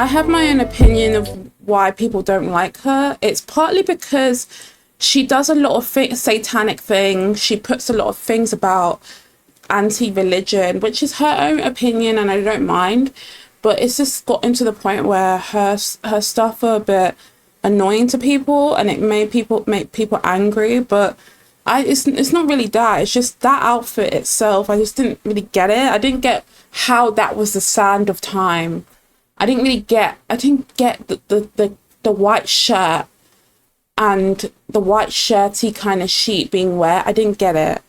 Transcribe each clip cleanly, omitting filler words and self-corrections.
I have my own opinion of why people don't like her. It's partly because she does a lot of satanic things. She puts a lot of things about anti-religion, which is her own opinion, and I don't mind. But it's just gotten to the point where her stuff are a bit annoying to people, and it made people angry. But it's not really that. It's just that outfit itself. I just didn't really get it. I didn't get how that was the sand of time. I didn't get the white shirt and the white shirty kind of sheet being wet. I didn't get it.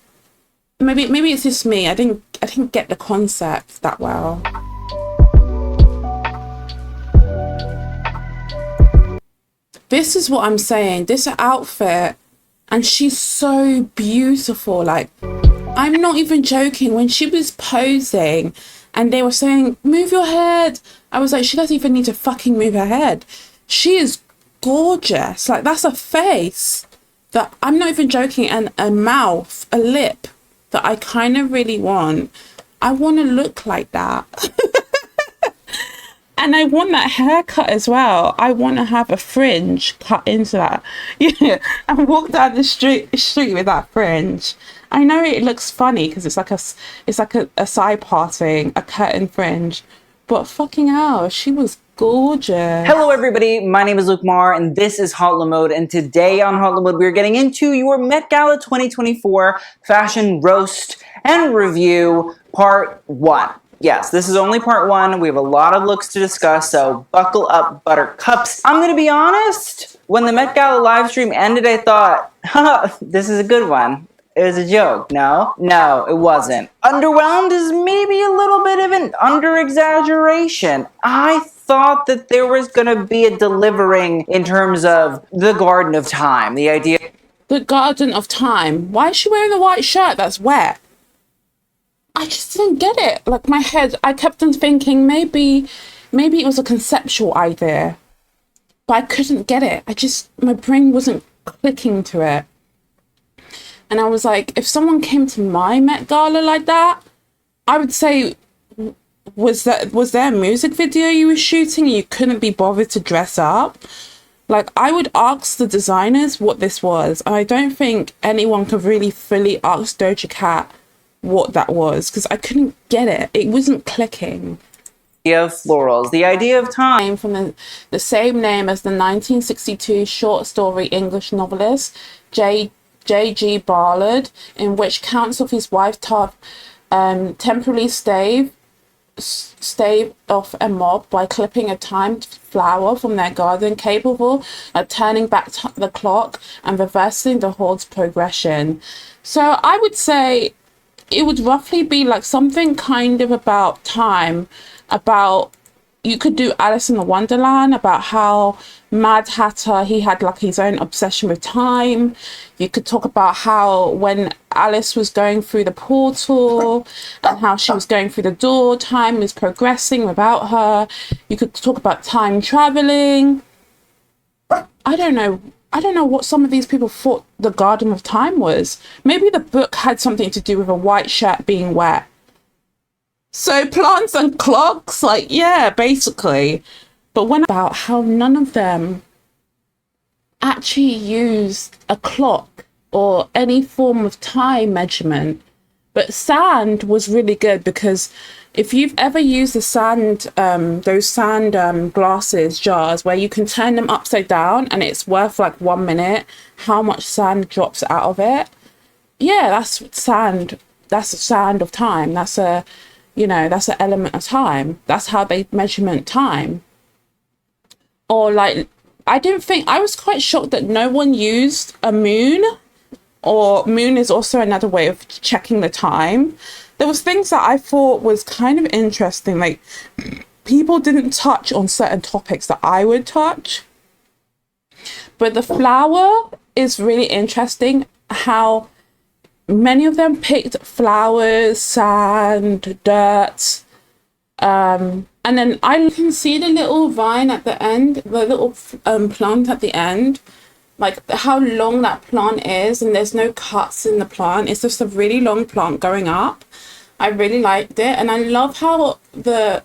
Maybe it's just me. I didn't get the concept that well. This is what I'm saying. This outfit, and she's so beautiful. Like, I'm not even joking. When she was posing and they were saying, move your head, I was like, she doesn't even need to fucking move her head. She is gorgeous. Like, that's a face that, I'm not even joking, and a mouth, a lip that I kind of really want. I want to look like that. And I want that haircut as well. I want to have a fringe cut into that. Yeah, and walk down the street with that fringe. I know it looks funny because it's like a side parting, a curtain fringe, but fucking hell, she was gorgeous. Hello everybody, my name is Luke Marr and this is Hot Mode, and today on Hot Mode we're getting into your Met Gala 2024 fashion roast and review part 1. Yes, this is only part 1. We have a lot of looks to discuss, so buckle up, buttercups. I'm gonna be honest, when the Met Gala live stream ended, I thought, haha, this is a good one. It was a joke. No, it wasn't. Underwhelmed is maybe a little bit of an under-exaggeration. I thought that there was gonna be a delivering in terms of the Garden of Time, the idea. The Garden of Time? Why is she wearing the white shirt that's wet? I just didn't get it. Like, my head, I kept on thinking maybe it was a conceptual idea, but I couldn't get it. My brain wasn't clicking to it. And I was like, if someone came to my Met Gala like that, I would say, was there a music video you were shooting and you couldn't be bothered to dress up? Like, I would ask the designers what this was. And I don't think anyone could really fully ask Doja Cat what that was, because I couldn't get it. It wasn't clicking. Of florals, the idea of time, from the same name as the 1962 short story English novelist J.G. Ballard, in which counts of his wife temporarily stave off a mob by clipping a timed flower from their garden, capable of turning back the clock and reversing the horde's progression. So I would say it would roughly be like something kind of about time, about, you could do Alice in the Wonderland, about how Mad Hatter, he had like his own obsession with time. You could talk about how when Alice was going through the portal and how she was going through the door, time was progressing without her. You could talk about time traveling. I don't know what some of these people thought the Garden of Time was. Maybe the book had something to do with a white shirt being wet. So plants and clocks, like, yeah, basically. But when about how none of them actually used a clock or any form of time measurement. But sand was really good, because if you've ever used the sand, those sand glasses jars where you can turn them upside down and it's worth like 1 minute, how much sand drops out of it. Yeah, that's sand. That's a sand of time. That's an element of time. That's how they measurement time. Or like, I was quite shocked that no one used a moon, or moon is also another way of checking the time. There was things that I thought was kind of interesting, like people didn't touch on certain topics that I would touch. But the flower is really interesting, how many of them picked flowers, sand, dirt, and then I can see the little vine at the end, the little plant at the end, like how long that plant is, and there's no cuts in the plant. It's just a really long plant going up. I really liked it, and I love how the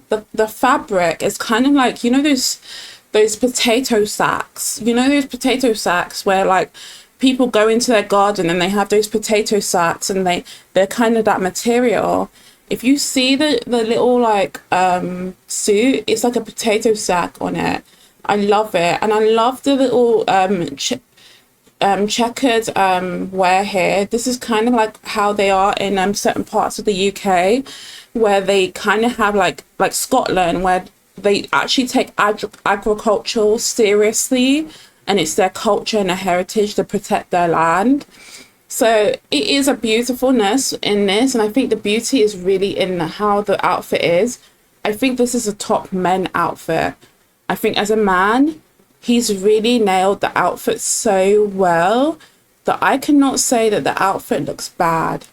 fabric is kind of like, you know, those potato sacks. You know those potato sacks where like people go into their garden and they have those potato sacks, and they're kind of that material. If you see the little like suit, it's like a potato sack on it. I love it, and I love the little checkered wear here. This is kind of like how they are in certain parts of the UK, where they kind of have like Scotland, where they actually take agriculture seriously, and it's their culture and their heritage to protect their land. So it is a beautifulness in this, and I think the beauty is really in how the outfit is. I think this is a top men outfit. I think as a man, he's really nailed the outfit so well that I cannot say that the outfit looks bad.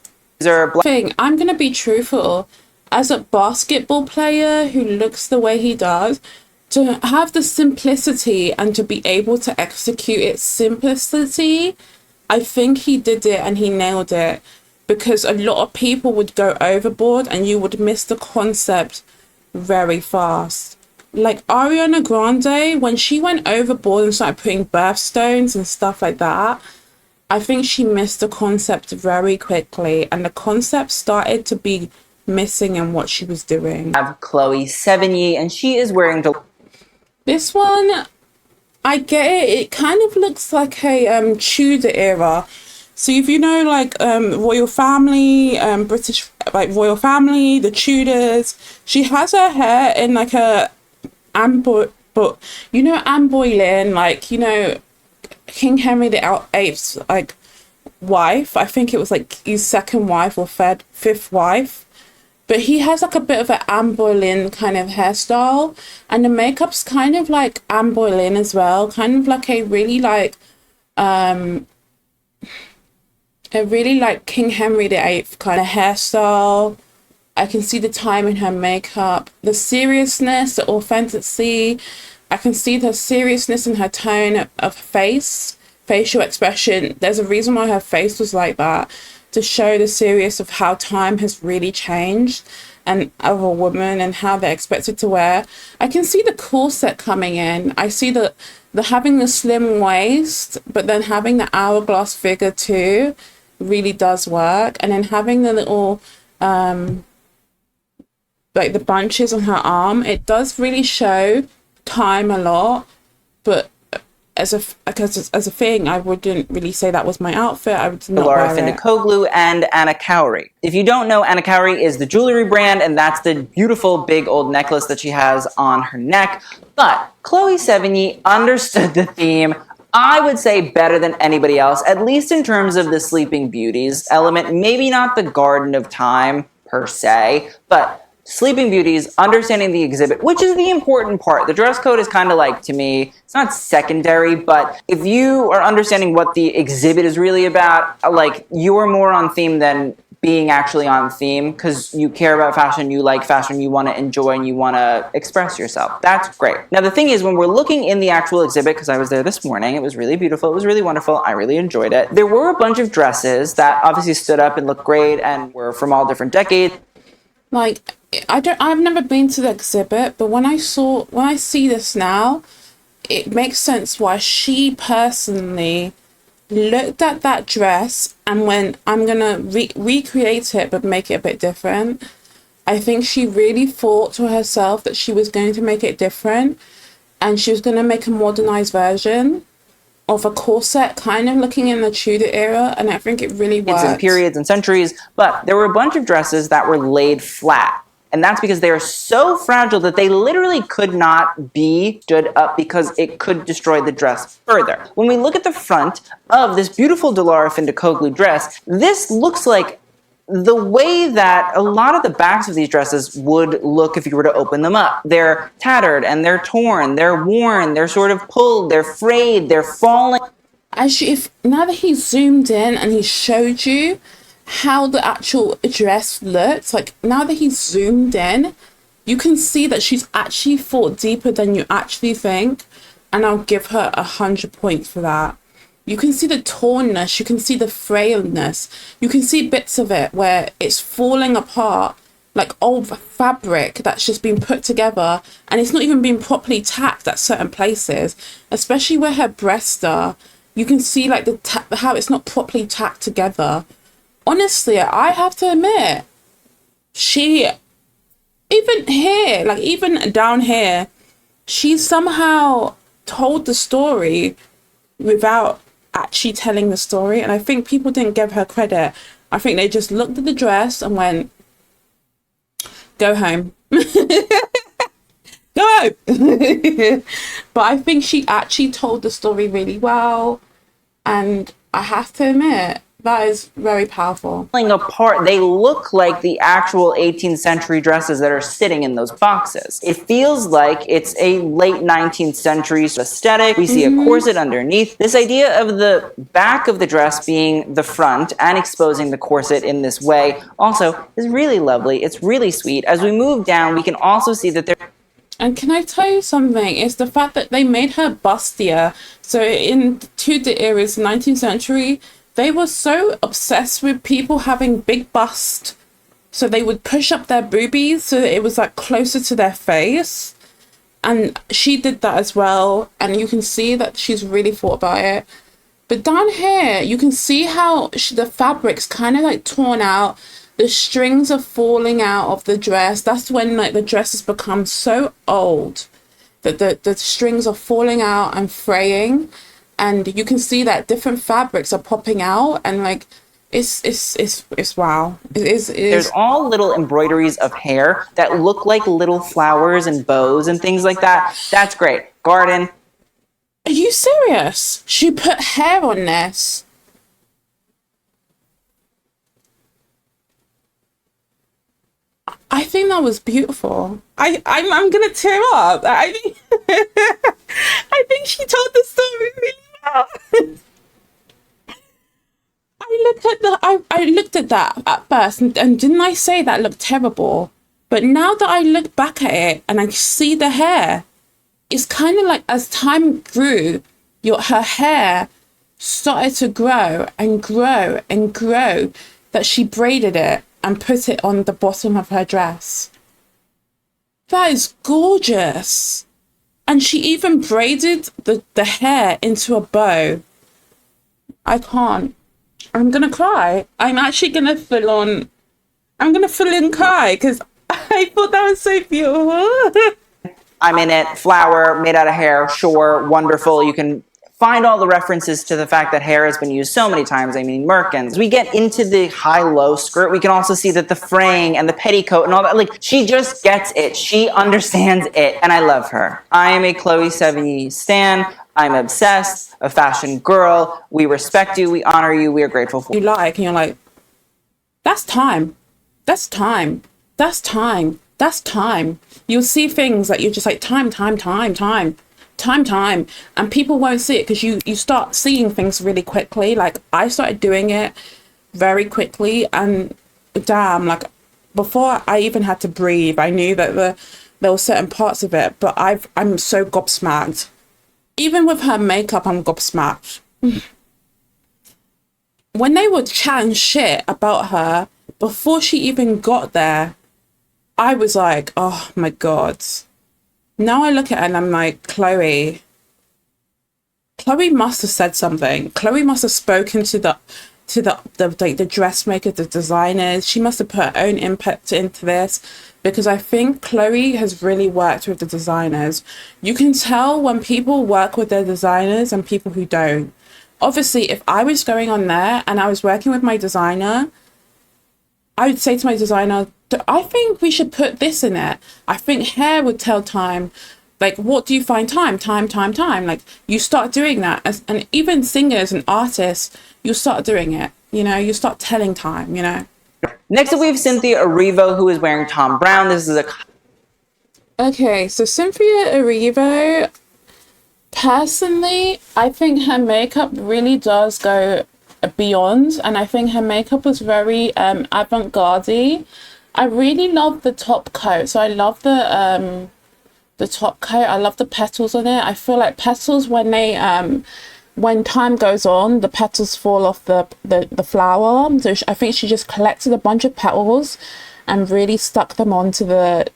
I'm gonna be truthful. As a basketball player who looks the way he does, to have the simplicity and to be able to execute its simplicity, I think he did it and he nailed it, because a lot of people would go overboard and you would miss the concept very fast. Like Ariana Grande, when she went overboard and started putting birthstones and stuff like that, I think she missed the concept very quickly, and the concept started to be missing in what she was doing. I have Chloe Sevigny, and she is wearing this one, I get it. It kind of looks like a Tudor era. So if you know like royal family, British like royal family, the Tudors, she has her hair in like a but you know Anne Boleyn, like, you know, King Henry VIII's like wife. I think it was like his second wife or fifth wife. But he has like a bit of an Anne Boleyn kind of hairstyle, and the makeup's kind of like Anne Boleyn as well, kind of like a really like King Henry VIII kind of hairstyle. I can see the time in her makeup, the seriousness, the authenticity. I can see the seriousness in her tone of facial expression. There's a reason why her face was like that, to show the serious of how time has really changed and of a woman and how they're expected to wear. I can see the corset coming in. I see the having the slim waist, but then having the hourglass figure too really does work. And then having the little like the bunches on her arm, it does really show time a lot. But as a thing, I wouldn't really say that was my outfit. I would not Laura wear it. Findikoglu and Anna Cowrie. If you don't know, Anna Cowrie is the jewelry brand, and that's the beautiful big old necklace that she has on her neck. But Chloe Sevigny understood the theme, I would say, better than anybody else, at least in terms of the Sleeping Beauties element. Maybe not the Garden of Time per se, but Sleeping Beauties, understanding the exhibit, which is the important part. The dress code is kind of like, to me, it's not secondary, but if you are understanding what the exhibit is really about, like, you are more on theme than being actually on theme, because you care about fashion, you like fashion, you want to enjoy, and you want to express yourself. That's great. Now, the thing is, when we're looking in the actual exhibit, because I was there this morning, it was really beautiful, it was really wonderful, I really enjoyed it. There were a bunch of dresses that obviously stood up and looked great and were from all different decades. Like, I've never been to the exhibit, but when I see this now, it makes sense why she personally looked at that dress and went, I'm gonna recreate it but make it a bit different. I think she really thought to herself that she was going to make it different, and she was going to make a modernized version of a corset, kind of looking in the Tudor era, and I think it really worked. It's in periods and centuries, but there were a bunch of dresses that were laid flat. And that's because they are so fragile that they literally could not be stood up, because it could destroy the dress further. When we look at the front of this beautiful Dilara Findikoglu dress, this looks like the way that a lot of the backs of these dresses would look if you were to open them up. They're tattered and they're torn, they're worn, they're sort of pulled, they're frayed, they're falling. Now that he zoomed in and he showed you how the actual dress looks, like now that he's zoomed in, you can see that she's actually thought deeper than you actually think, and I'll give her 100 points for that. You can see the tornness, you can see the frailness, you can see bits of it where it's falling apart, like old fabric that's just been put together, and it's not even been properly tacked at certain places, especially where her breasts are. You can see like how it's not properly tacked together. Honestly, I have to admit, she, even here, like even down here, she somehow told the story without actually telling the story. And I think people didn't give her credit. I think they just looked at the dress and went, go home. Go home. But I think she actually told the story really well. And I have to admit, that is very powerful. Apart, they look like the actual 18th century dresses that are sitting in those boxes. It feels like it's a late 19th century aesthetic. We see a corset underneath. This idea of the back of the dress being the front and exposing the corset in this way also is really lovely. It's really sweet. As we move down, we can also see that there. And can I tell you something? It's the fact that they made her bustier. So in two eras, 19th century, they were so obsessed with people having big bust. So they would push up their boobies so that it was like closer to their face. And she did that as well. And you can see that she's really thought about it. But down here, you can see how the fabric's kind of like torn out. The strings are falling out of the dress. That's when like the dress has become so old that the strings are falling out and fraying. And you can see that different fabrics are popping out, and like it's wow. It is. There's all little embroideries of hair that look like little flowers and bows and things like that. That's great. Garden. Are you serious? She put hair on this. I think that was beautiful. I'm gonna tear up. I think I think she told the story really well. I looked at that at first, and didn't I say that looked terrible? But now that I look back at it and I see the hair, it's kind of like as time grew, her hair started to grow and grow and grow, that she braided it and put it on the bottom of her dress. That is gorgeous. And she even braided the hair into a bow. I can't. I'm gonna cry. I'm actually gonna I'm gonna full on cry because I thought that was so beautiful. I'm in it. Flower made out of hair. Sure. Wonderful. You can find all the references to the fact that hair has been used so many times. I mean, merkins. As we get into the high-low skirt, we can also see that the fraying and the petticoat and all that, like, she just gets it. She understands it, and I love her. I am a Chloe Sevigny stan. I'm obsessed, a fashion girl. We respect you. We honor you. We are grateful for you. And you're like, that's time. That's time. That's time. That's time. You'll see things that you're just like, time. And people won't see it because you start seeing things really quickly. Like, I started doing it very quickly, and damn, like, before I even had to breathe, I knew that there were certain parts of it, but I'm so gobsmacked. Even with her makeup, I'm gobsmacked. When they were chatting shit about her before she even got there, I was like, oh my God. Now I look at her and I'm like, Chloe must have said something. Chloe must have spoken to the dressmaker, the designers. She must have put her own input into this, because I think Chloe has really worked with the designers. You can tell when people work with their designers and people who don't. Obviously, if I was going on there and I was working with my designer, I would say to my designer, I think we should put this in it. I think hair would tell time. Like, what do you find time? Like, you start doing that. And even singers and artists, you start doing it. You know, you start telling time, you know. Next up, we have Cynthia Erivo, who is wearing Tom Brown. This is a... Okay, so Cynthia Erivo, personally, I think her makeup really does go beyond, and I think her makeup was very avant-garde. I really love the top coat. So I love the top coat. I love the petals on it. I feel like petals, when they when time goes on, the petals fall off the flower. So I think she just collected a bunch of petals and really stuck them onto the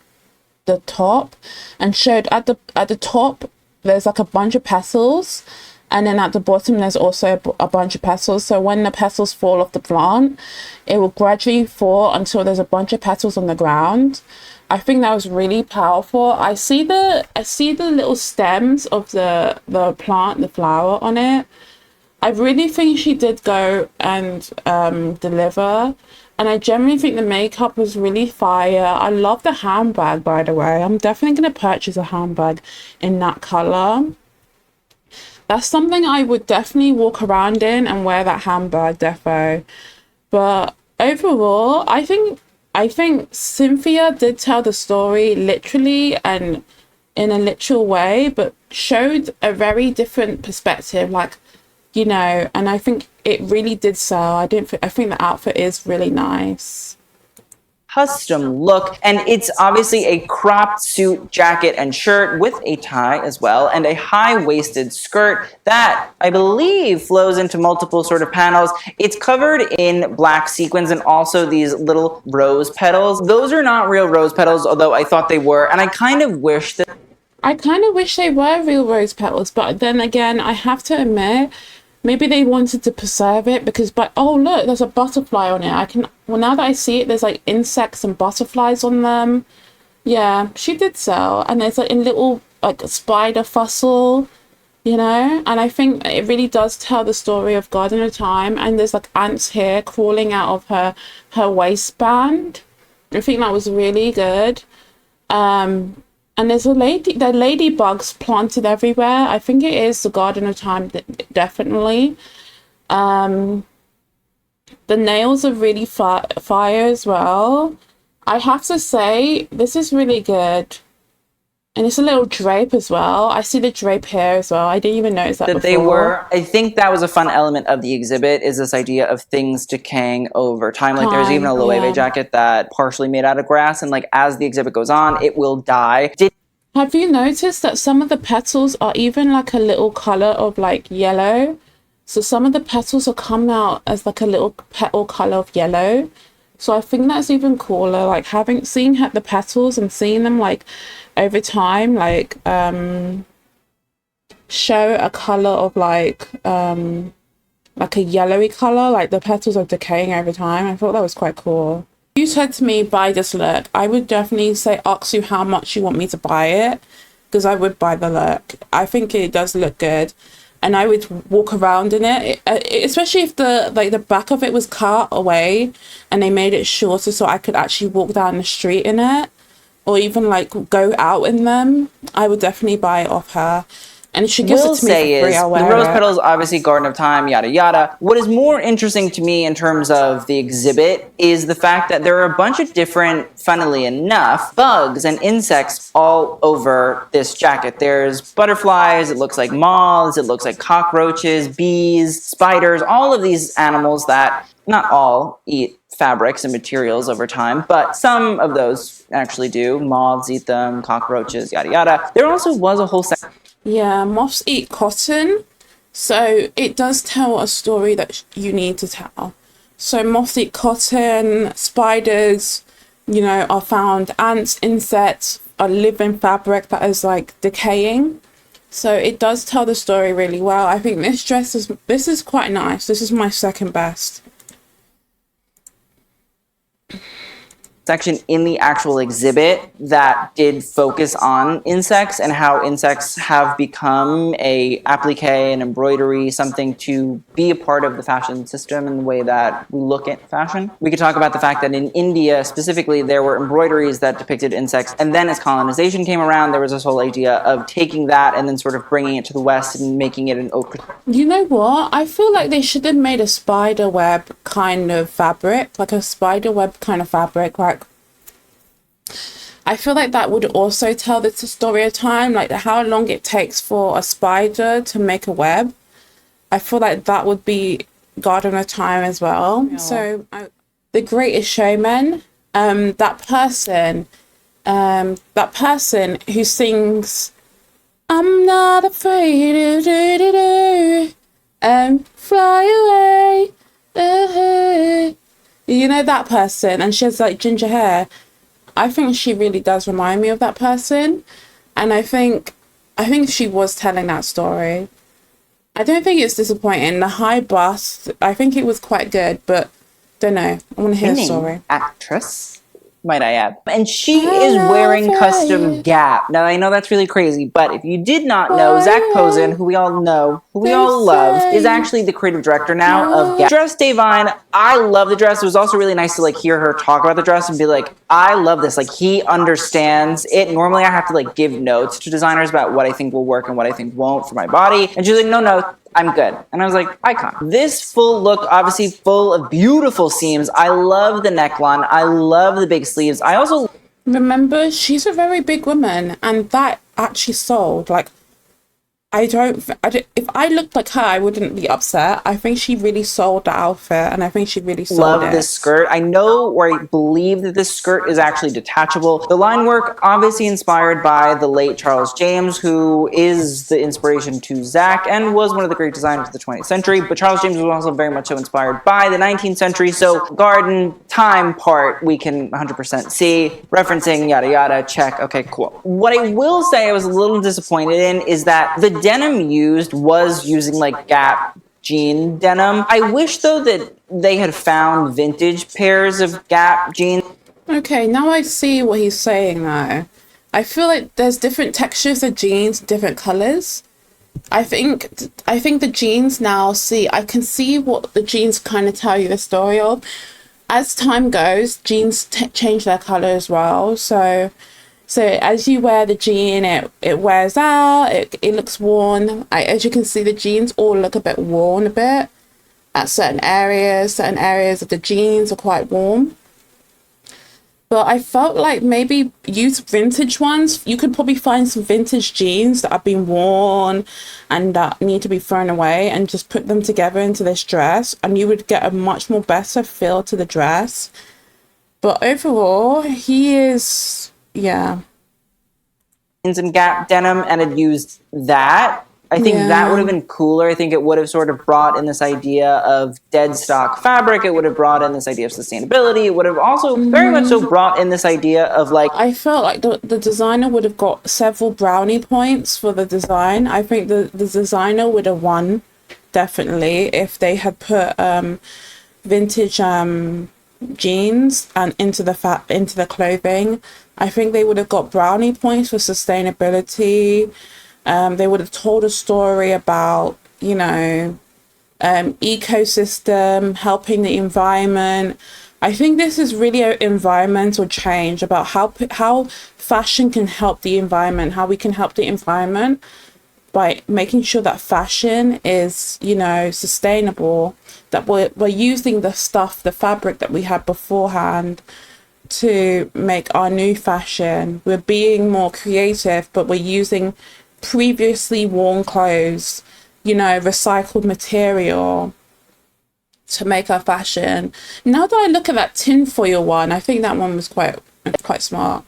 top, and showed at the top there's like a bunch of petals, and then at the bottom there's also a bunch of petals. So when the petals fall off the plant, it will gradually fall until there's a bunch of petals on the ground. I think that was really powerful. I see the little stems of the plant, the flower on it. I really think she did go and deliver. And I generally think the makeup was really fire. I love the handbag, by the way. I'm definitely going to purchase a handbag in that color. That's something I would definitely walk around in and wear that handbag defo. But overall, I think Cynthia did tell the story literally and in a literal way, but showed a very different perspective, like, you know, and I think it really did sell. I think the outfit is really nice. Custom look, and it's obviously a cropped suit, jacket, and shirt with a tie as well, and a high-waisted skirt that I believe flows into multiple sort of panels. It's covered in black sequins and also these little rose petals. Those are not real rose petals, although I thought they were, and I kind of wish they were real rose petals, but then again, I have to admit, maybe they wanted to preserve it because, but oh look, there's a butterfly on it. Now that I see it, there's like insects and butterflies on them. Yeah, she did sell, and there's like a little like a spider fussel, you know, and I think it really does tell the story of Garden of Time. And there's like ants here crawling out of her waistband. I think that was really good. And there's there are ladybugs planted everywhere. I think it is the Garden of Time, definitely. The nails are really fire as well. I have to say, this is really good. And it's a little drape as well. I see the drape here as well. I didn't even notice that before. They were. I think that was a fun element of the exhibit, is this idea of things decaying over time. Like there's even a Loewe jacket that partially made out of grass, and like as the exhibit goes on, it will die. Have you noticed that some of the petals are even like a little color of like yellow? So some of the petals are coming out as like a little petal color of yellow. So I think that's even cooler, like seeing the petals and seeing them like over time, like show a color of like a yellowy color, like the petals are decaying over time. I thought that was quite cool. If you said to me, buy this look, I would definitely ask you how much you want me to buy it, because I would buy the look. I think it does look good, and I would walk around in it, especially if the back of it was cut away and they made it shorter so I could actually walk down the street in it, or even like go out in them. I would definitely buy it off her. And if she gives it to me for free, I'll wear the rose it. petals, obviously Garden of Time, yada yada. What is more interesting to me in terms of the exhibit is the fact that there are a bunch of different, funnily enough, bugs and insects all over this jacket. There's butterflies, it looks like moths, it looks like cockroaches, bees, spiders, all of these animals that not all eat fabrics and materials over time, but some of those actually do. Moths eat them, cockroaches, yada yada. There also was a whole section. Yeah, moths eat cotton, so it does tell a story that you need to tell. So moths eat cotton, spiders, you know, are found, ants, insects, are living fabric that is like decaying. So it does tell the story really well. I think this is quite nice. This is my second best. Section in the actual exhibit that did focus on insects and how insects have become a applique and embroidery, something to be a part of the fashion system and the way that we look at fashion. We could talk about the fact that in India specifically there were embroideries that depicted insects, and then as colonization came around there was this whole idea of taking that and then sort of bringing it to the West and making it an haute couture. You know what? I feel like they should have made a spider web kind of fabric, like a spider web kind of fabric, like I feel like that would also tell the story of time, like how long it takes for a spider to make a web. I feel like that would be Garden of Time as well. Yeah. So The Greatest Showman, that person who sings, I'm not afraid of do-do-do. Fly away. You know that person, and she has like ginger hair. I think she really does remind me of that person, and I think she was telling that story. I don't think it's disappointing. The high bust, I think it was quite good, but don't know. I want to hear the Winning story. actress, might I add. And she I is love wearing custom it. Gap. Now, I know that's really crazy, but if you did not know, Fly Zach Posen, away. who we all know, who we They all love, is say actually the creative director now of no. Gap. Dress Davine, I love the dress. It was also really nice to like hear her talk about the dress and be like, I love this. Like, he understands it. Normally, I have to like give notes to designers about what I think will work and what I think won't for my body. And she's like, no, I'm good. And I was like, icon. This full look, obviously full of beautiful seams. I love the neckline. I love the big sleeves. I also Remember, she's a very big woman, and that actually sold. Like, if I looked like her, I wouldn't be upset. I think she really sold the outfit, and I think she really sold love this it. skirt. I know, or I believe that this skirt is actually detachable. The line work, obviously inspired by the late Charles James, who is the inspiration to Zach and was one of the great designers of the 20th century. But Charles James was also very much so inspired by the 19th century. So garden time part we can 100% see. Referencing yada yada, check. Okay, cool. What I will say I was a little disappointed in is that the denim used was using like Gap jean denim. I wish though that they had found vintage pairs of Gap jeans. Okay, now I see what he's saying though. I feel like there's different textures of jeans, different colors. I think the jeans now see I can see what the jeans kind of tell you the story of. As time goes, jeans change their color as well. So as you wear the jean, it wears out. It looks worn. As you can see, the jeans all look a bit worn a bit at certain areas. Certain areas of the jeans are quite warm. But I felt like maybe use vintage ones. You could probably find some vintage jeans that have been worn and that need to be thrown away and just put them together into this dress, and you would get a much more better feel to the dress. But overall, he is, yeah, And Gap denim and had used that. I think that would have yeah. been cooler. I think it would have sort of brought in this idea of dead stock fabric. It would have brought in this idea of sustainability. It would have also very much so brought in this idea of like I felt like the designer would have got several brownie points for the design. I think the designer would have won definitely if they had put vintage jeans and into the clothing. I think they would have got brownie points for sustainability. They would have told a story about, ecosystem, helping the environment. I think this is really an environmental change about how fashion can help the environment, how we can help the environment by making sure that fashion is, sustainable, that we're using the stuff, the fabric that we had beforehand to make our new fashion. We're being more creative, but we're using previously worn clothes, recycled material to make our fashion. Now that I look at that tinfoil one, I think that one was quite smart.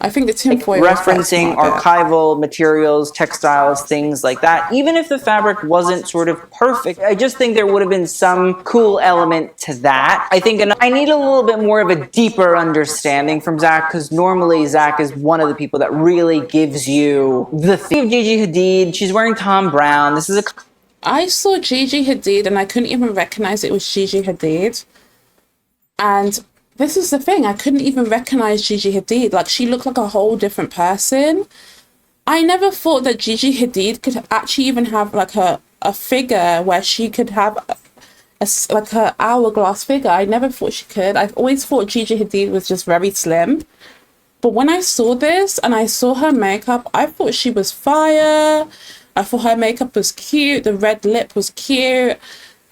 I think the tinfoil was quite referencing smart there. archival materials, textiles, things like that. Even if the fabric wasn't sort of perfect, I just think there would have been some cool element to that. I think, and I need a little bit more of a deeper understanding from Zach, because normally Zach is one of the people that really gives you the theme of Gigi Hadid. She's wearing Tom Brown. This is a I saw Gigi Hadid and I couldn't even recognize it was Gigi Hadid. And this is the thing, I couldn't even recognize Gigi Hadid. Like, she looked like a whole different person. I never thought that Gigi Hadid could actually even have like a figure where she could have like her hourglass figure. I never thought she could. I've always thought Gigi Hadid was just very slim. But when I saw this and I saw her makeup, I thought she was fire. I thought her makeup was cute. The red lip was cute.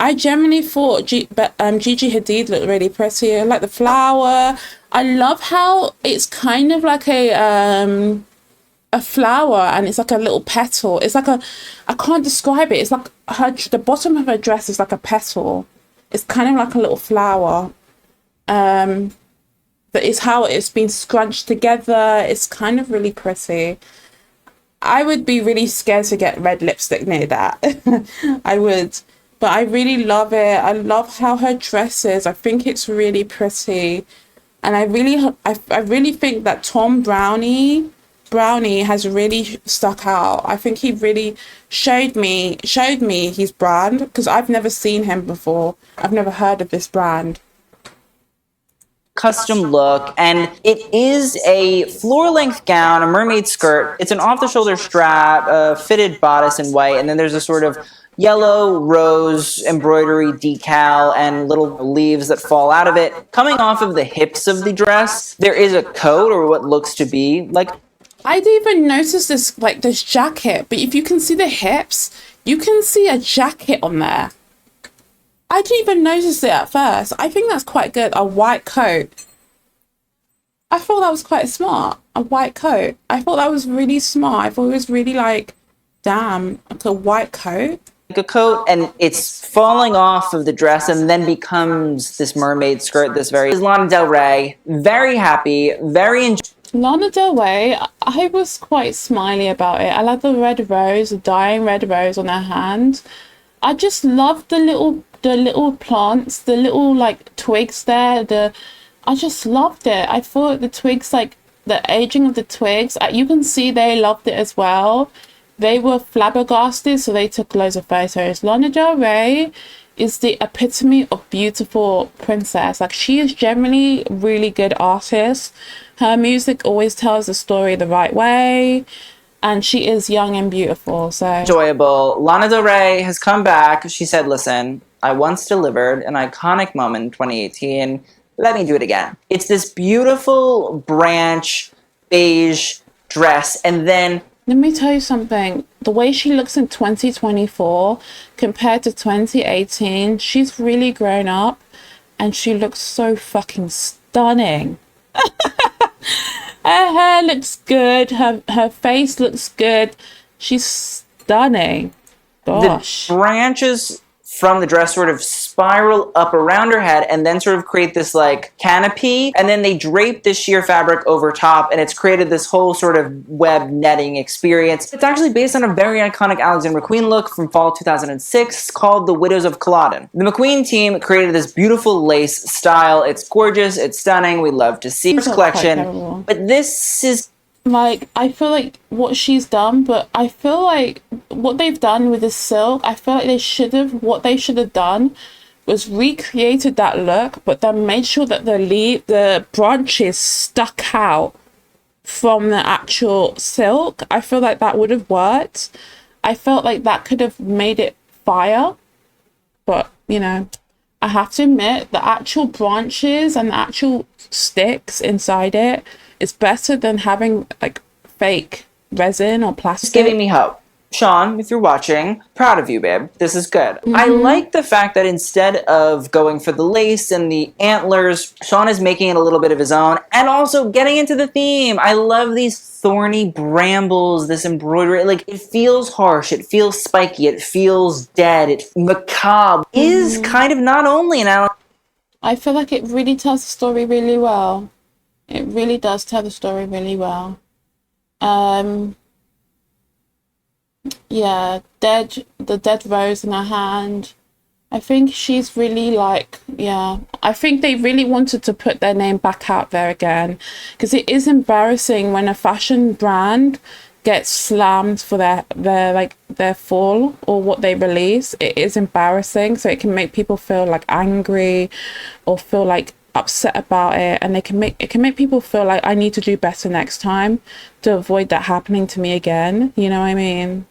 I genuinely thought Gigi Hadid looked really pretty. I like the flower. I love how it's kind of like a flower and it's like a little petal. It's like I can't describe it. It's like the bottom of her dress is like a petal. It's kind of like a little flower. That is how it's been scrunched together. It's kind of really pretty. I would be really scared to get red lipstick near that. I would. But I really love it. I love how her dress is. I think it's really pretty. And I really think that Brownie has really stuck out. I think he really showed me his brand because I've never seen him before. I've never heard of this brand. Custom look, and it is a floor-length gown, a mermaid skirt. It's an off-the-shoulder strap, a fitted bodice in white, and then there's a sort of yellow rose embroidery decal and little leaves that fall out of it. Coming off of the hips of the dress, there is a coat, or what looks to be like. I didn't even notice this jacket, but if you can see the hips, you can see a jacket on there. I didn't even notice it at first. I think that's quite good. A white coat. I thought that was quite smart. A white coat. I thought that was really smart. I thought it was really like, damn, like a white coat. Like a coat, and it's falling off of the dress and then becomes this mermaid skirt. This very Lana Del Rey. Very happy, very Lana Del Rey, I was quite smiley about it. I like the red rose, the dying red rose on her hand. I just love the little plants, the little like twigs there. I just loved it. I thought the twigs, like the aging of the twigs, you can see they loved it as well. They were flabbergasted, so they took loads of photos. Lana Del Rey is the epitome of beautiful princess. Like, she is generally a really good artist. Her music always tells the story the right way, and she is young and beautiful. So enjoyable. Lana Del Rey has come back. She said, listen, I once delivered an iconic moment in 2018. Let me do it again. It's this beautiful branch beige dress, and then let me tell you something. The way she looks in 2024 compared to 2018, she's really grown up and she looks so fucking stunning. Her hair looks good. Her face looks good. She's stunning. Gosh. The branches from the dress sort of spiral up around her head and then sort of create this like canopy, and then they drape this sheer fabric over top, and it's created this whole sort of web netting experience. It's actually based on a very iconic Alexander McQueen look from fall 2006 called the Widows of Culloden. The McQueen team created this beautiful lace style. It's gorgeous, it's stunning, we love to see this collection, but this is like, I feel like what she's done, but I feel like what they've done with the silk, I feel like what they should have done was recreated that look, but then made sure that the branches stuck out from the actual silk. I feel like that would have worked. I felt like that could have made it fire, but you know, I have to admit the actual branches and the actual sticks inside it is better than having like fake resin or plastic. It's giving me hope. Sean, if you're watching, proud of you, babe. This is good. Mm-hmm. I like the fact that instead of going for the lace and the antlers, Sean is making it a little bit of his own and also getting into the theme. I love these thorny brambles, this embroidery. Like, it feels harsh, it feels spiky, it feels dead, it's macabre. Is kind of not only an I feel like it really tells the story really well. It really does tell the story really well. Yeah, the dead rose in her hand. I think she's really like, yeah, I think they really wanted to put their name back out there again, because it is embarrassing when a fashion brand gets slammed for their fall or what they release. It is embarrassing, so it can make people feel like angry or feel like upset about it, and it can make people feel like I need to do better next time to avoid that happening to me again. You know what I mean?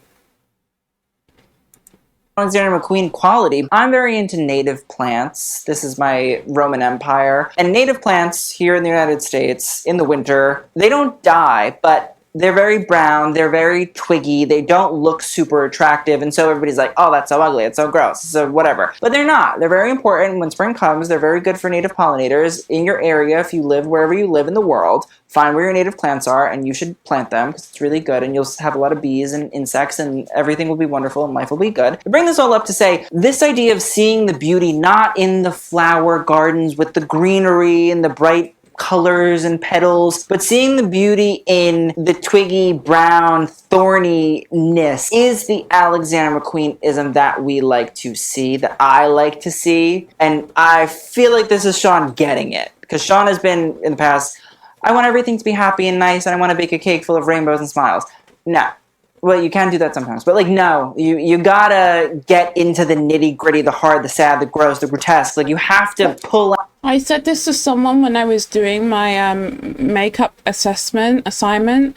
Alexander McQueen quality. I'm very into native plants. This is my Roman Empire. And native plants here in the United States in the winter, they don't die, but they're very brown, they're very twiggy, they don't look super attractive, and so everybody's like, oh, that's so ugly, it's so gross, so whatever. But they're not. They're very important. When spring comes, they're very good for native pollinators. In your area, if you live wherever you live in the world, find where your native plants are, and you should plant them, because it's really good, and you'll have a lot of bees and insects, and everything will be wonderful, and life will be good. I bring this all up to say, this idea of seeing the beauty not in the flower gardens with the greenery and the bright colors and petals, but seeing the beauty in the twiggy, brown, thorniness is the Alexander McQueen-ism that we like to see, that I like to see. And I feel like this is Sean getting it. Because Sean has been, in the past, I want everything to be happy and nice, and I want to bake a cake full of rainbows and smiles. No. Well, you can do that sometimes, but like, no, you gotta get into the nitty gritty, the hard, the sad, the gross, the grotesque. Like, you have to pull out. I said this to someone when I was doing my makeup assignment.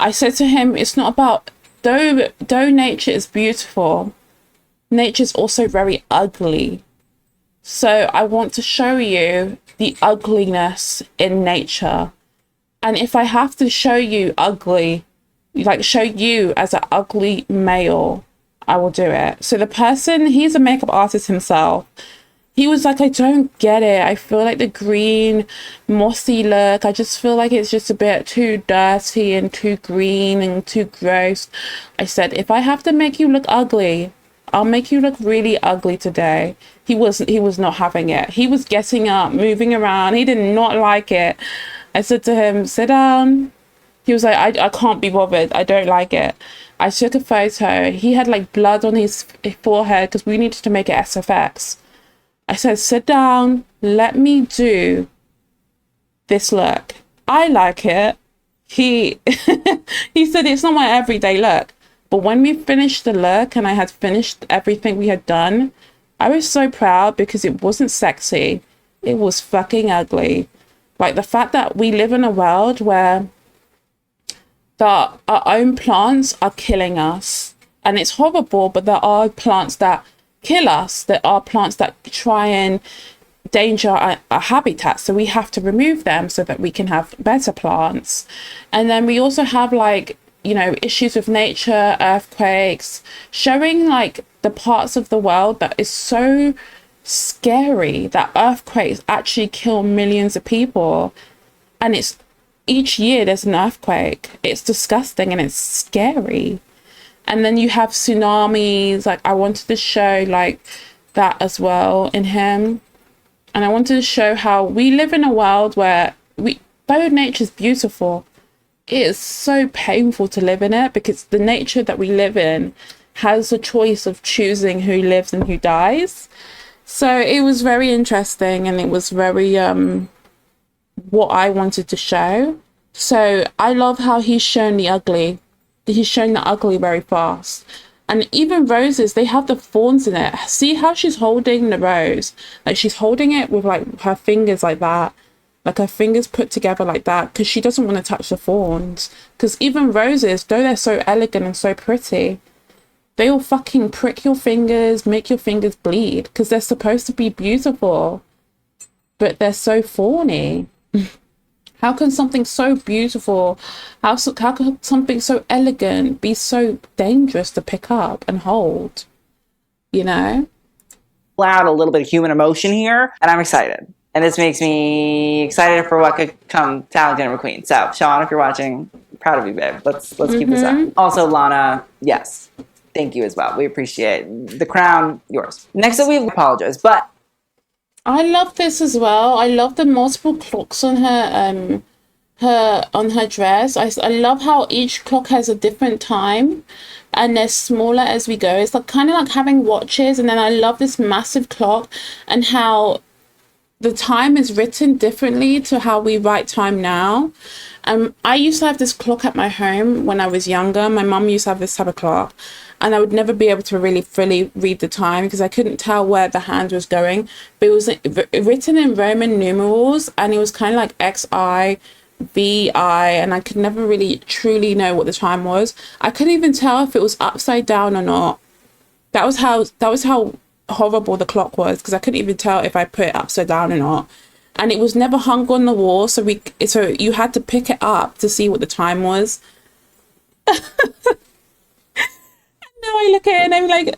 I said to him, it's not about, though nature is beautiful, nature's also very ugly. So I want to show you the ugliness in nature. And if I have to show you ugly, like show you as an ugly male, I will do it. So the person, he's a makeup artist himself. He was like, I don't get it. I feel like the green mossy look, I just feel like it's just a bit too dirty and too green and too gross. I said, if I have to make you look ugly, I'll make you look really ugly today. He was not having it. He was getting up, moving around. He did not like it. I said to him, sit down. He was like, I can't be bothered. I don't like it. I took a photo. He had like blood on his forehead because we needed to make it SFX. I said, sit down. Let me do this look. I like it. He he said it's not my everyday look. But when we finished the look and I had finished everything we had done, I was so proud because it wasn't sexy. It was fucking ugly. Like the fact that we live in a world where our own plants are killing us. And it's horrible, but there are plants that kill us. There are plants that try and danger our habitat. So we have to remove them so that we can have better plants. And then we also have like, you know, issues with nature, earthquakes, showing like the parts of the world that is so scary that earthquakes actually kill millions of people. And it's each year there's an earthquake. It's disgusting and it's scary. And then you have tsunamis. Like I wanted to show like that as well in him. And I wanted to show how we live in a world where though nature's beautiful, it is so painful to live in it because the nature that we live in has a choice of choosing who lives and who dies. So it was very interesting and it was very what I wanted to show. So I love how he's shown the ugly. He's shown the ugly very fast. And even roses, they have the thorns in it. See how she's holding the rose? Like she's holding it with like her fingers like that. Like her fingers put together like that because she doesn't want to touch the thorns. Because even roses, though they're so elegant and so pretty, they will fucking prick your fingers, make your fingers bleed because they're supposed to be beautiful. But they're so thorny. How can something so beautiful, how can something so elegant be so dangerous to pick up and hold? You know? Out a little bit of human emotion here, and I'm excited. And this makes me excited for what could come to Alexander McQueen. So, Sean, if you're watching, proud of you, babe. Let's keep this up. Also, Lana, yes, thank you as well. We appreciate the crown, yours. Next up, we apologize, but I love this as well. I love the multiple clocks on her dress. I love how each clock has a different time and they're smaller as we go. It's like kind of like having watches. And then I love this massive clock and how the time is written differently to how we write time now. I used to have this clock at my home when I was younger. My mum used to have this type of clock. And I would never be able to really fully read the time because I couldn't tell where the hand was going. But it was written in Roman numerals and it was kind of like XI, VI, and I could never really truly know what the time was. I couldn't even tell if it was upside down or not. That was how horrible the clock was because I couldn't even tell if I put it upside down or not. And it was never hung on the wall, so you had to pick it up to see what the time was. Now I look at it and I'm like,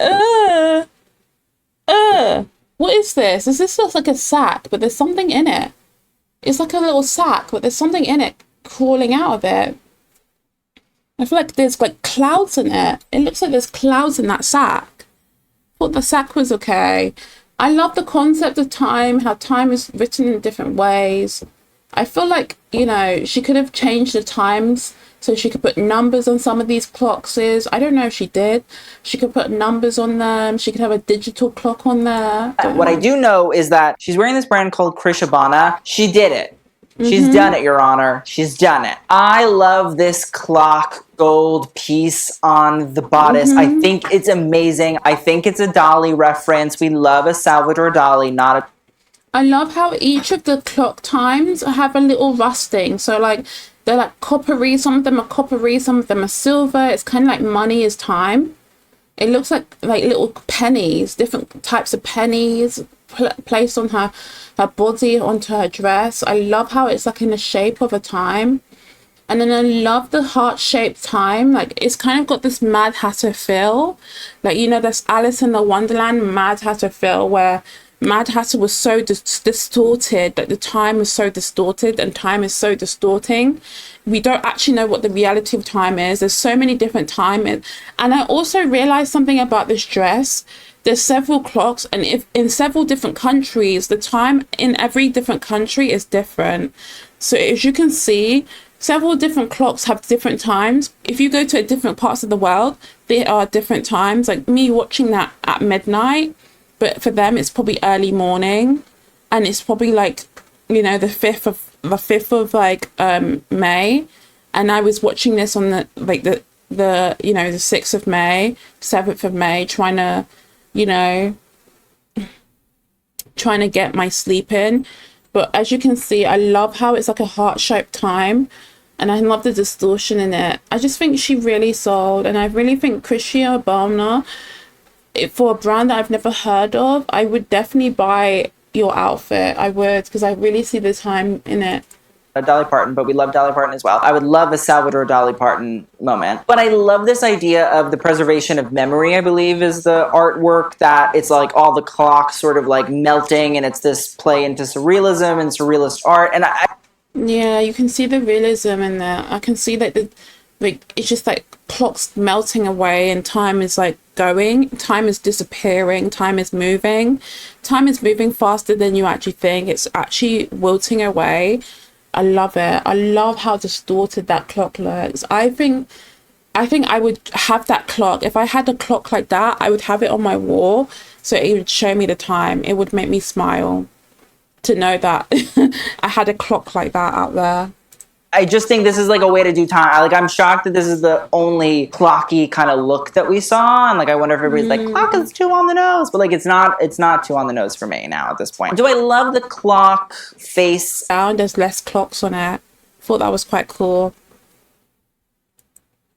what is this? This looks like a sack, but there's something in it. It's like a little sack, but there's something in it crawling out of it. I feel like there's like clouds in it. It looks like there's clouds in that sack. Thought the sack was okay. I love the concept of time, how time is written in different ways. I feel like, you know, she could have changed the times so she could put numbers on some of these clocks. I don't know if she did. She could put numbers on them. She could have a digital clock on there. Don't What I know. do know is that she's wearing this brand called Krishabana. She did it. She's done it, Your Honor. She's done it. I love this clock gold piece on the bodice. I think it's amazing. I think it's a Dali reference. We love a Salvador Dali, not a... I love how each of the clock times have a little rusting. So like they're like coppery, some of them are coppery, some of them are silver. It's kind of like money is time. It looks like little pennies, different types of pennies placed on her body, onto her dress. I love how it's like in the shape of a time. And then I love the heart-shaped time. Like, it's kind of got this Mad Hatter feel. Like, you know, there's Alice in the Wonderland Mad Hatter feel, where Mad Hatter was so distorted, like the time was so distorted and time is so distorting. We don't actually know what the reality of time is. There's so many different time. And I also realized something about this dress. There's several clocks, and if in several different countries, the time in every different country is different. So as you can see, several different clocks have different times. If you go to different parts of the world, there are different times. Like me watching that at midnight, but for them it's probably early morning, and it's probably like, you know, the 5th of like May, and I was watching this on the you know, the 6th of May, 7th of May, trying to get my sleep in. But as you can see, I love how it's like a heart-shaped time, and I love the distortion in it. I just think she really sold, and I really think Christian Obama, for a brand that I've never heard of, I would definitely buy your outfit. I would, because I really see the time in it. Dolly Parton, but we love Dolly Parton as well. I would love a Salvador Dali Parton moment. But I love this idea of the preservation of memory, I believe, is the artwork, that it's like all the clocks sort of like melting, and it's this play into surrealism and surrealist art. And yeah, you can see the realism in there. I can see that it's just like clocks melting away, and time is like going, time is disappearing, time is moving faster than you actually think. It's actually wilting away. I love it. I love how distorted that clock looks. I think I would have that clock. If I had a clock like that, I would have it on my wall, so it would show me the time. It would make me smile to know that I had a clock like that out there. I just think this is like a way to do time. Like, I'm shocked that this is the only clocky kind of look that we saw, and like I wonder if everybody's like, clock is too on the nose, but like it's not too on the nose for me now at this point. Do I love the clock face? There's less clocks on it. Thought that was quite cool.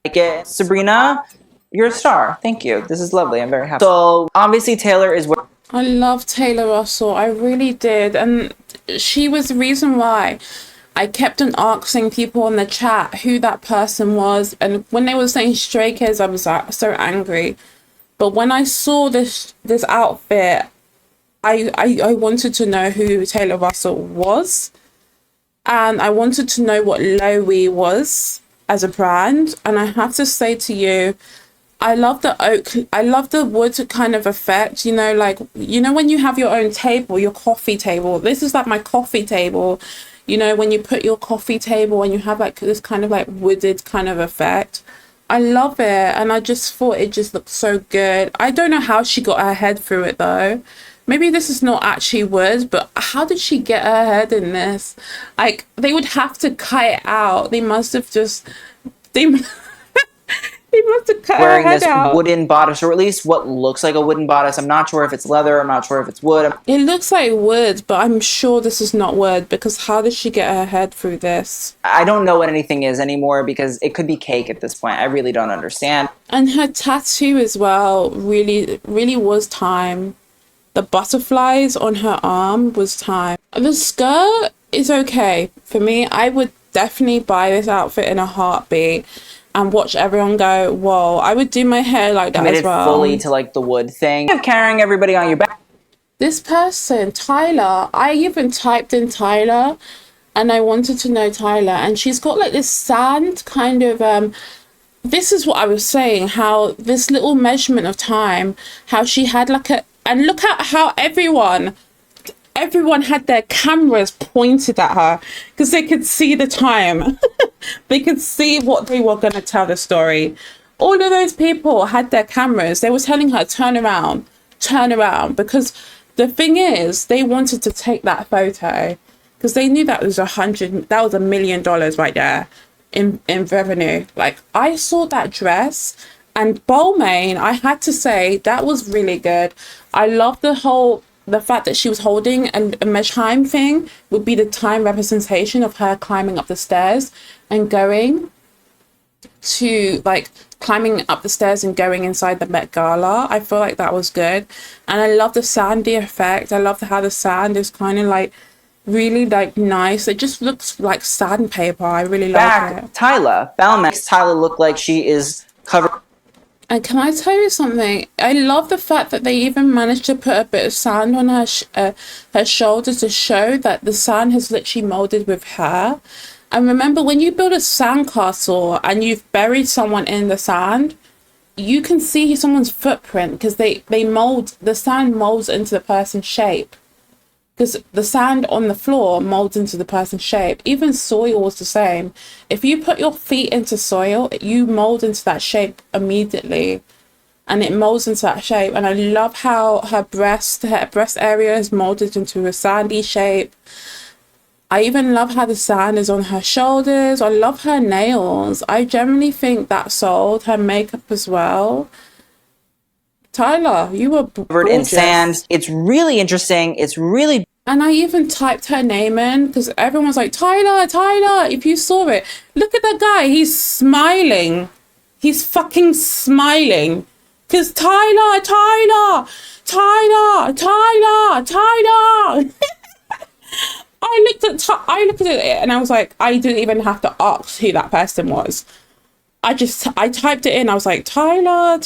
Like it. Sabrina, you're a star. Thank you. This is lovely. I'm very happy. So obviously Taylor is what I love Taylor Russell. I really did, and she was the reason why I kept on asking people in the chat who that person was, and when they were saying Stray Kids, I was so angry. But when I saw this outfit, I wanted to know who Taylor Russell was, and I wanted to know what Loewe was as a brand. And I have to say to you, I love the oak. I love the wood kind of effect. You know, like, you know, when you have your own table, your coffee table. This is like my coffee table. You know, when you put your coffee table and you have like this kind of like wooded kind of effect. I love it, and I just thought it just looked so good. I don't know how she got her head through it though. Maybe this is not actually wood, but how did she get her head in this? Like, they would have to cut it out. They must have just... They must have cut wearing her head this out. wooden bodice, or at least what looks like a wooden bodice. I'm not sure if it's leather. I'm not sure if it's wood. It looks like wood, but I'm sure this is not wood, because how did she get her head through this? I don't know what anything is anymore, because it could be cake at this point. I really don't understand. And her tattoo as well really, really was time. The butterflies on her arm was time. The skirt is okay. For me, I would definitely buy this outfit in a heartbeat and watch everyone go, whoa. I would do my hair like that Committed as well. fully to like the wood thing of carrying everybody on your back. This person, Tyler, I even typed in Tyler and I wanted to know Tyler, and she's got like this sand kind of this is what I was saying, how this little measurement of time, how she had like a, and look at how everyone, everyone had their cameras pointed at her because they could see the time. They could see what they were going to tell the story. All of those people had their cameras. They were telling her, turn around. Because the thing is, they wanted to take that photo because they knew that was $1 million right there in revenue. Like, I saw that dress, and Balmain, I had to say, that was really good. I love the fact that she was holding a Meshheim thing would be the time representation of her climbing up the stairs and going to, like, climbing up the stairs and going inside the Met Gala. I feel like that was good. And I love the sandy effect. I love how the sand is kind of like really like nice. It just looks like sandpaper. I really like it. Bella makes Tyler look like she is covered. And can I tell you something? I love the fact that they even managed to put a bit of sand on her shoulders to show that the sand has literally molded with her. And remember, when you build a sandcastle and you've buried someone in the sand, you can see someone's footprint because the sand molds into the person's shape. Because the sand on the floor molds into the person's shape. Even soil was the same. If you put your feet into soil, you mold into that shape immediately. And it molds into that shape. And I love how her breast area is molded into a sandy shape. I even love how the sand is on her shoulders. I love her nails. I generally think that sold. Her makeup as well. Tyler, you were covered in sand. It's really interesting. It's really... And I even typed her name in because everyone's like, Tyler, if you saw it. Look at that guy. He's smiling. He's fucking smiling. Because Tyler. I looked at it and I was like, I didn't even have to ask who that person was. I typed it in. I was like, Tyler.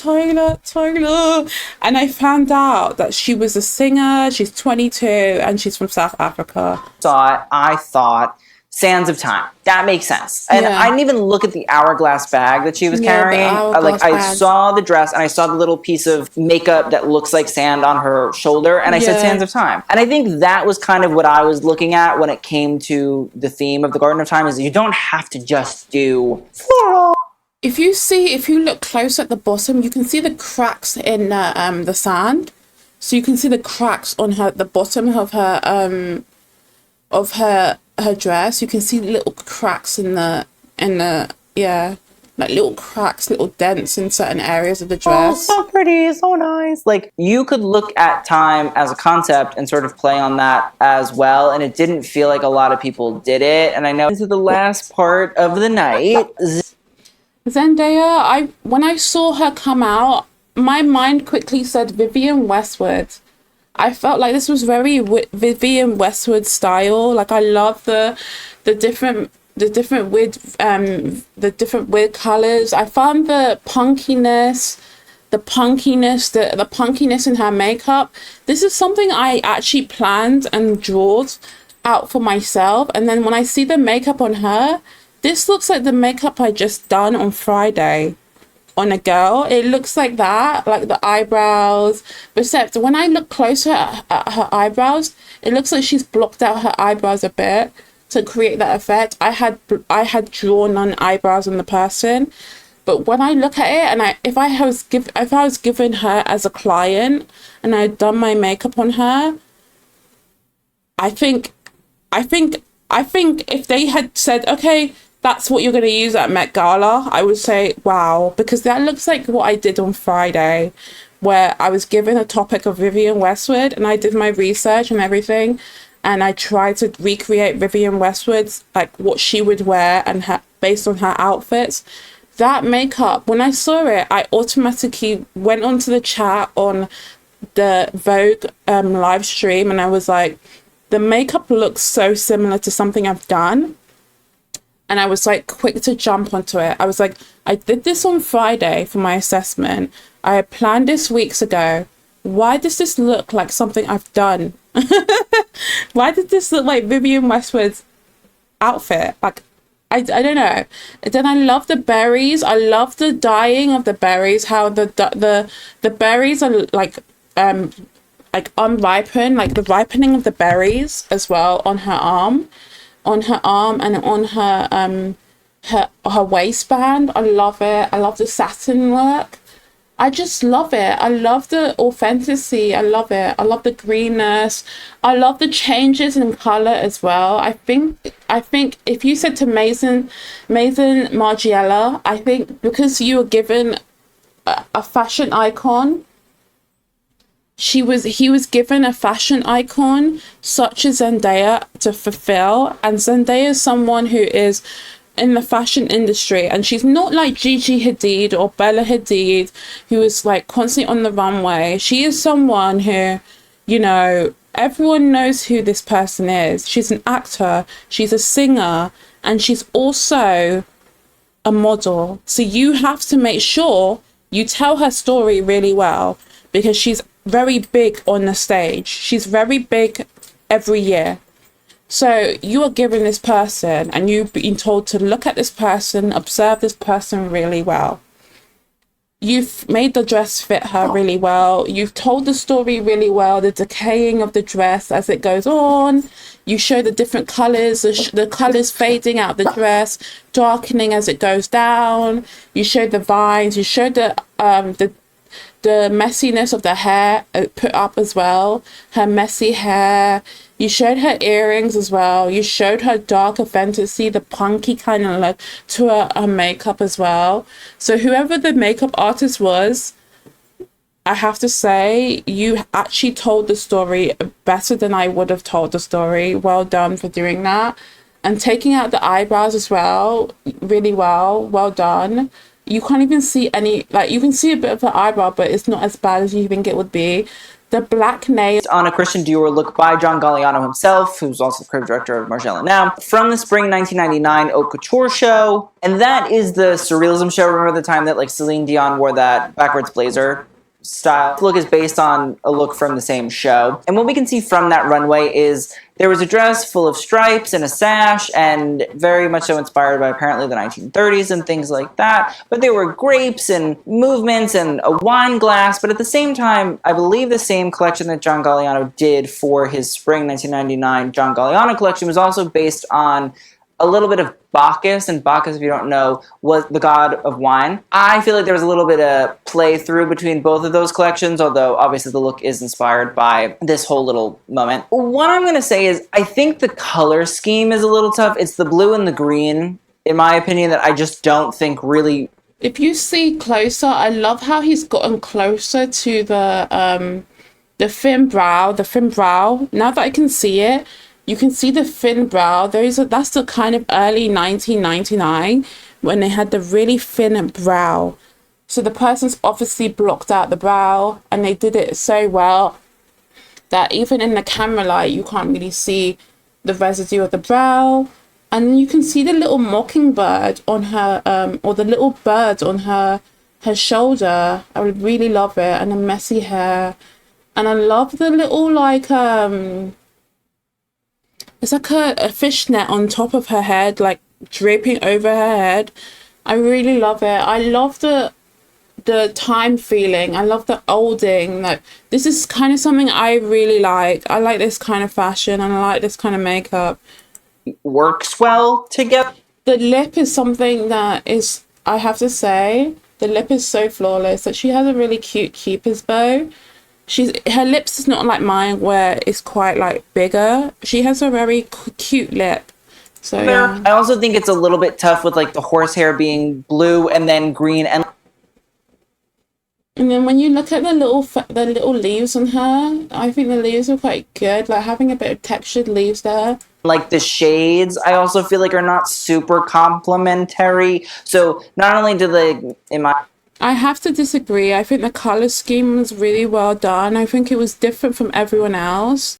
And I found out that she was a singer. She's 22 and she's from South Africa. I thought Sands of Time. That makes sense. And Yeah. I didn't even look at the hourglass bag that she was carrying. I saw the dress and I saw the little piece of makeup that looks like sand on her shoulder. And I said Sands of Time. And I think that was kind of what I was looking at when it came to the theme of the Garden of Time, is that you don't have to just do floral. If you look close at the bottom, you can see the cracks in the sand. So you can see the cracks on the bottom of her dress. You can see little cracks in the like little cracks, little dents in certain areas of the dress. Oh, so pretty, so nice. Like, you could look at time as a concept and sort of play on that as well, and it didn't feel like a lot of people did it. And I know this is the last part of the night. Zendaya, when I saw her come out, my mind quickly said Vivienne Westwood. I felt like this was very Vivienne Westwood style. Like, I love the different weird colors. I found the punkiness in her makeup. This is something I actually planned and drawed out for myself. And then when I see the makeup on her, this looks like the makeup I just done on Friday on a girl. It looks like that, like the eyebrows. Except when I look closer at her eyebrows, it looks like she's blocked out her eyebrows a bit to create that effect. I had drawn on eyebrows on the person, but when I look at it, and if I was given her as a client and I had done my makeup on her, I think if they had said, okay, that's what you're going to use at Met Gala, I would say, wow, because that looks like what I did on Friday, where I was given a topic of Vivienne Westwood and I did my research and everything, and I tried to recreate Vivienne Westwood's, like, what she would wear and based on her outfits. That makeup, when I saw it, I automatically went onto the chat on the Vogue live stream, and I was like, the makeup looks so similar to something I've done. And I was like quick to jump onto it. I was like, I did this on Friday for my assessment. I had planned this weeks ago. Why does this look like something I've done? Why did this look like Vivienne Westwood's outfit? Like, I don't know. And then I love the berries. I love the dyeing of the berries. How the berries are like like unripened, like the ripening of the berries as well on her arm, and on her waistband. I love it. I love the satin work. I just love it. I love the authenticity. I love it. I love the greenness. I love the changes in color as well. I think if you said to Maison Margiela, I think because you were given a fashion icon, he was given a fashion icon such as Zendaya to fulfill. And Zendaya is someone who is in the fashion industry, and she's not like Gigi Hadid or Bella Hadid, who is like constantly on the runway. She is someone who, you know, everyone knows who this person is. She's an actor, she's a singer, and she's also a model. So you have to make sure you tell her story really well, because she's very big on the stage. She's very big every year. So you are given this person, and you've been told to look at this person, observe this person really well. You've made the dress fit her really well. You've told the story really well, the decaying of the dress as it goes on. You show the different colors, the colors fading out the dress, darkening as it goes down. You show the vines. You show the messiness of the hair put up as well, her messy hair. You showed her earrings as well. You showed her darker fantasy, the punky kind of look to her makeup as well. So whoever the makeup artist was, I have to say, you actually told the story better than I would have told the story. Well done for doing that. And taking out the eyebrows as well, really well. Well done. You can't even see any, like, you can see a bit of the eyebrow, but it's not as bad as you think it would be. The black nails on a Christian Dior look by John Galliano himself, who's also the creative director of Margiela now, from the spring 1999 Haute Couture show. And that is the surrealism show. Remember the time that like Celine Dion wore that backwards blazer style? This look is based on a look from the same show. And what we can see from that runway is there was a dress full of stripes and a sash, and very much so inspired by apparently the 1930s and things like that. But there were grapes and movements and a wine glass. But at the same time, I believe the same collection that John Galliano did for his spring 1999 John Galliano collection was also based on a little bit of Bacchus, and Bacchus, if you don't know, was the god of wine. I feel like there was a little bit of play through between both of those collections, although obviously the look is inspired by this whole little moment. What I'm going to say is I think the color scheme is a little tough. It's the blue and the green, in my opinion, that I just don't think really... If you see closer, I love how he's gotten closer to the thin brow, Now that I can see it, you can see the thin brow. That's the kind of early 1999 when they had the really thin brow. So the person's obviously blocked out the brow, and they did it so well that even in the camera light, you can't really see the residue of the brow. And you can see the little mockingbird on her, or the little bird on her shoulder. I would really love it. And the messy hair. And I love the little, like, it's like a fishnet on top of her head, like draping over her head. I really love it. I love the time feeling. I love the olding. Like, this is kind of something I really like. I like this kind of fashion, and I like this kind of makeup. Works well together. The lip is something that is, I have to say, the lip is so flawless. That she has a really cute cupid's bow. Her lips is not like mine where it's quite like bigger. She has a very cute lip. So yeah. I also think it's a little bit tough with like the horsehair being blue and then green, and then when you look at the little leaves on her, I think the leaves are quite good. Like having a bit of textured leaves there. Like the shades, I also feel like are not super complementary. So not only do they, I have to disagree. I think the color scheme was really well done. I think it was different from everyone else.